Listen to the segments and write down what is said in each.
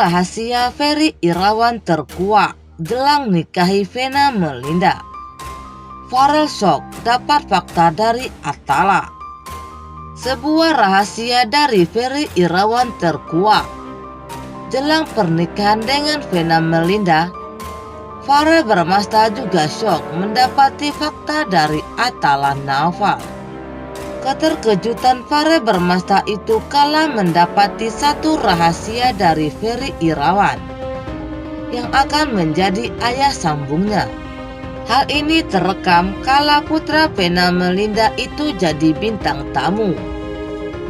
rahasia Ferry Irawan terkuak jelang nikahi Vena Melinda. Farel shock dapat fakta dari Atala. Sebuah rahasia dari Ferry Irawan terkuak jelang pernikahan dengan Vena Melinda. Farel Bramasta juga shock mendapati fakta dari Atala Naufal. Keterkejutan Farel Bramasta itu kala mendapati satu rahasia dari Ferry Irawan yang akan menjadi ayah sambungnya. Hal ini terekam kala putra Vena Melinda itu jadi bintang tamu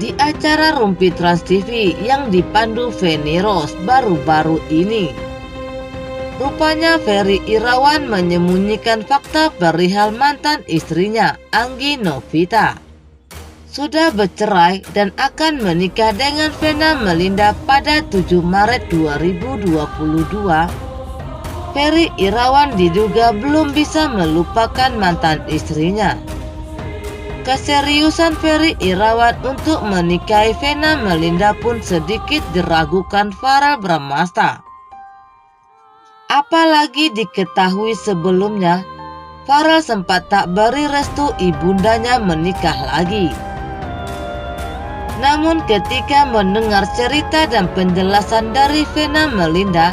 di acara Rumpi Trans TV yang dipandu Feni Rose baru-baru ini. Rupanya Ferry Irawan menyembunyikan fakta perihal mantan istrinya, Anggi Novita, sudah bercerai dan akan menikah dengan Vena Melinda pada 7 Maret 2022. Ferry Irawan diduga belum bisa melupakan mantan istrinya. Keseriusan Ferry Irawan untuk menikahi Vena Melinda pun sedikit diragukan Farel Bramasta. Apalagi diketahui sebelumnya, Farel sempat tak beri restu ibundanya menikah lagi. Namun ketika mendengar cerita dan penjelasan dari Vena Melinda,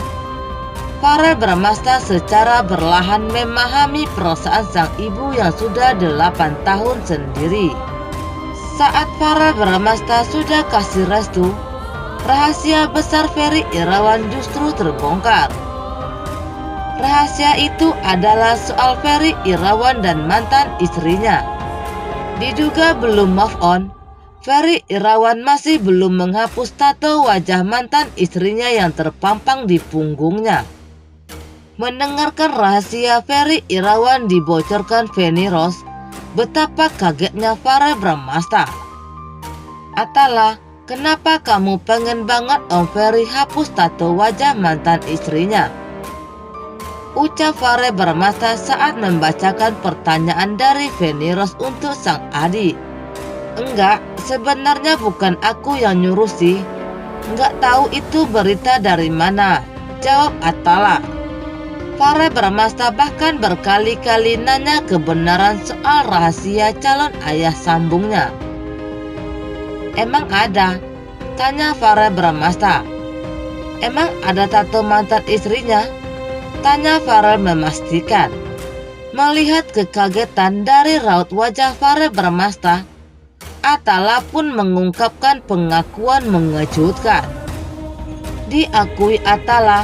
Farel Bramasta secara perlahan memahami perasaan sang ibu yang sudah 8 tahun sendiri. Saat Farel Bramasta sudah kasih restu, rahasia besar Ferry Irawan justru terbongkar. Rahasia itu adalah soal Ferry Irawan dan mantan istrinya. Diduga belum move on, Ferry Irawan masih belum menghapus tato wajah mantan istrinya yang terpampang di punggungnya. Mendengarkan rahasia Ferry Irawan dibocorkan Feni Rose, betapa kagetnya Farel Bramasta. Atala, kenapa kamu pengen banget Om Ferry hapus tato wajah mantan istrinya? Ucap Farel Bramasta saat membacakan pertanyaan dari Feni Rose untuk sang adik. Enggak, sebenarnya bukan aku yang nyuruh sih. Enggak tahu itu berita dari mana, jawab Atala. Farel Bramasta bahkan berkali-kali nanya kebenaran soal rahasia calon ayah sambungnya. Emang ada? Tanya Farel Bramasta. Emang ada tato mantan istrinya? Tanya Farel memastikan. Melihat kekagetan dari raut wajah Farel Bramasta, Atala pun mengungkapkan pengakuan mengejutkan. Diakui Atala,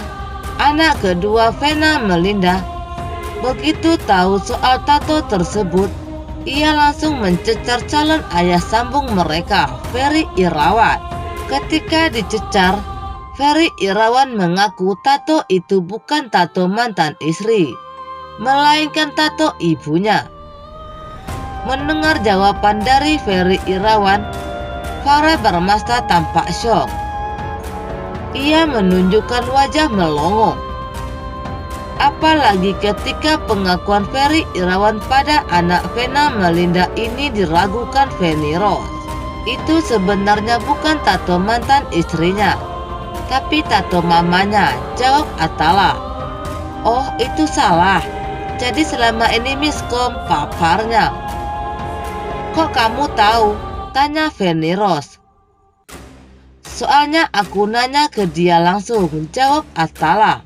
anak kedua Vena Melinda, begitu tahu soal tato tersebut, ia langsung mencecar calon ayah sambung mereka, Ferry Irawan. Ketika dicecar, Ferry Irawan mengaku tato itu bukan tato mantan istri, melainkan tato ibunya. Mendengar jawaban dari Ferry Irawan, Farel Bramasta tampak syok. Ia menunjukkan wajah melongo. Apalagi ketika pengakuan Ferry Irawan pada anak Vena Melinda ini diragukan Feni Rose. Itu sebenarnya bukan tato mantan istrinya, tapi tato mamanya, jawab Atala. Oh, itu salah. Jadi selama ini miskom, paparnya. Kok kamu tahu? Tanya Feni Rose. Soalnya aku nanya ke dia langsung, jawab Atala.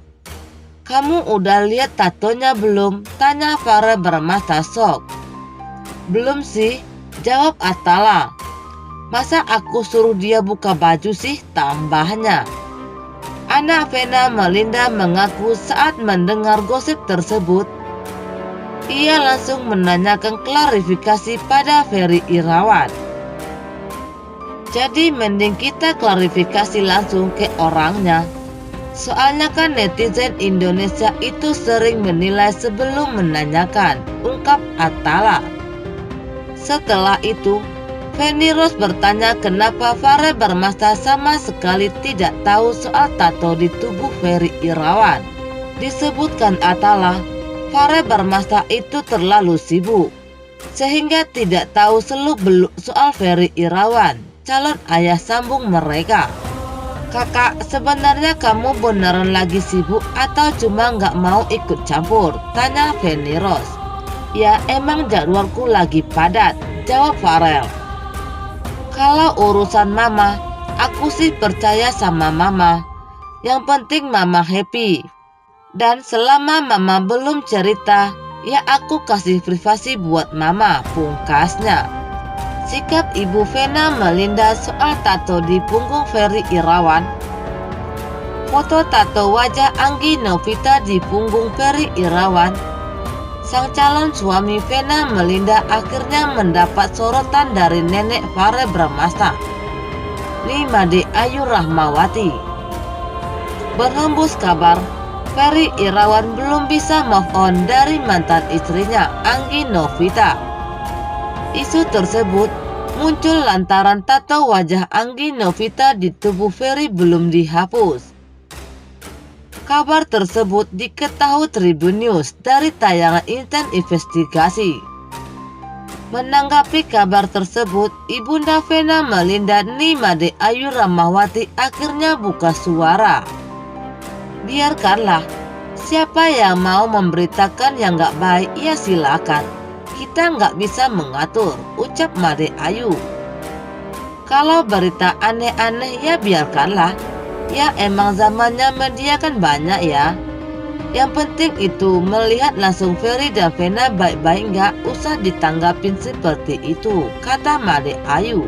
Kamu udah lihat tatonya belum? Tanya Farel Bramasta shock. Belum sih, jawab Atala. Masa aku suruh dia buka baju sih? Tambahnya. Anak Vena Melinda mengaku saat mendengar gosip tersebut, ia langsung menanyakan klarifikasi pada Ferry Irawan. Jadi mending kita klarifikasi langsung ke orangnya. Soalnya kan netizen Indonesia itu sering menilai sebelum menanyakan, ungkap Atala. Setelah itu, Feni Rose bertanya kenapa Farel Bramasta sama sekali tidak tahu soal tato di tubuh Ferry Irawan. Disebutkan Atala, Farel Bramasta itu terlalu sibuk, sehingga tidak tahu seluk-beluk soal Ferry Irawan, calon ayah sambung mereka. "Kakak, sebenarnya kamu beneran lagi sibuk atau cuma nggak mau ikut campur?" tanya Feni Rose. "Ya, emang jadwalku lagi padat," jawab Farel. "Kalau urusan mama, aku sih percaya sama mama. Yang penting mama happy. Dan selama mama belum cerita, ya aku kasih privasi buat mama," pungkasnya. Sikap Ibu Vena Melinda soal tato di punggung Ferry Irawan. Foto tato wajah Anggi Novita di punggung Ferry Irawan. Sang calon suami Vena Melinda akhirnya mendapat sorotan dari nenek Fare Bramasta, Nimade Ayu Rahmawati. Berhembus kabar, Ferry Irawan belum bisa move on dari mantan istrinya Anggi Novita. Isu tersebut muncul lantaran tato wajah Anggi Novita di tubuh Ferry belum dihapus. Kabar tersebut diketahui Tribun News dari tayangan Insan Investigasi. Menanggapi kabar tersebut, Ibunda Vena Melinda Nimade Ayu Rahmawati akhirnya buka suara. "Biarkanlah, siapa yang mau memberitakan yang gak baik ya silakan. Kita nggak bisa mengatur," ucap Made Ayu. "Kalau berita aneh-aneh ya biarkanlah. Ya emang zamannya media kan banyak ya. Yang penting itu melihat langsung Ferry dan Vena baik-baik, nggak usah ditanggapin seperti itu," kata Made Ayu.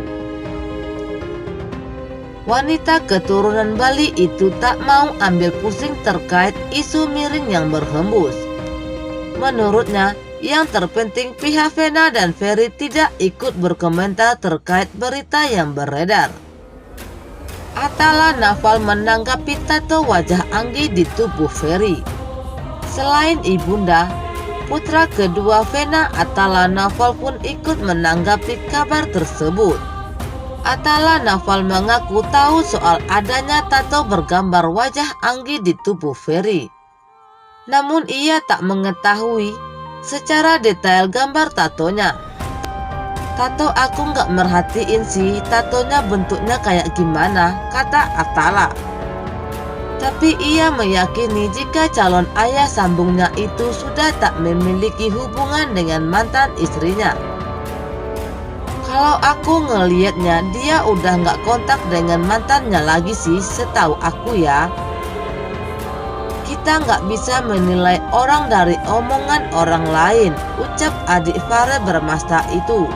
Wanita keturunan Bali itu tak mau ambil pusing terkait isu miring yang berhembus. Menurutnya, yang terpenting pihak Vena dan Ferry tidak ikut berkomentar terkait berita yang beredar. Atala Naval menanggapi tato wajah Anggi di tubuh Ferry. Selain ibunda, putra kedua Vena, Atala Naval pun ikut menanggapi kabar tersebut. Atala Naval mengaku tahu soal adanya tato bergambar wajah Anggi di tubuh Ferry. Namun ia tak mengetahui secara detail gambar tatonya. "Tato aku nggak merhatiin sih tatonya bentuknya kayak gimana," kata Atala. Tapi ia meyakini jika calon ayah sambungnya itu sudah tak memiliki hubungan dengan mantan istrinya. "Kalau aku ngelihatnya dia udah nggak kontak dengan mantannya lagi sih setahu aku ya. Kita nggak bisa menilai orang dari omongan orang lain," ucap adik Fare Bramasta itu.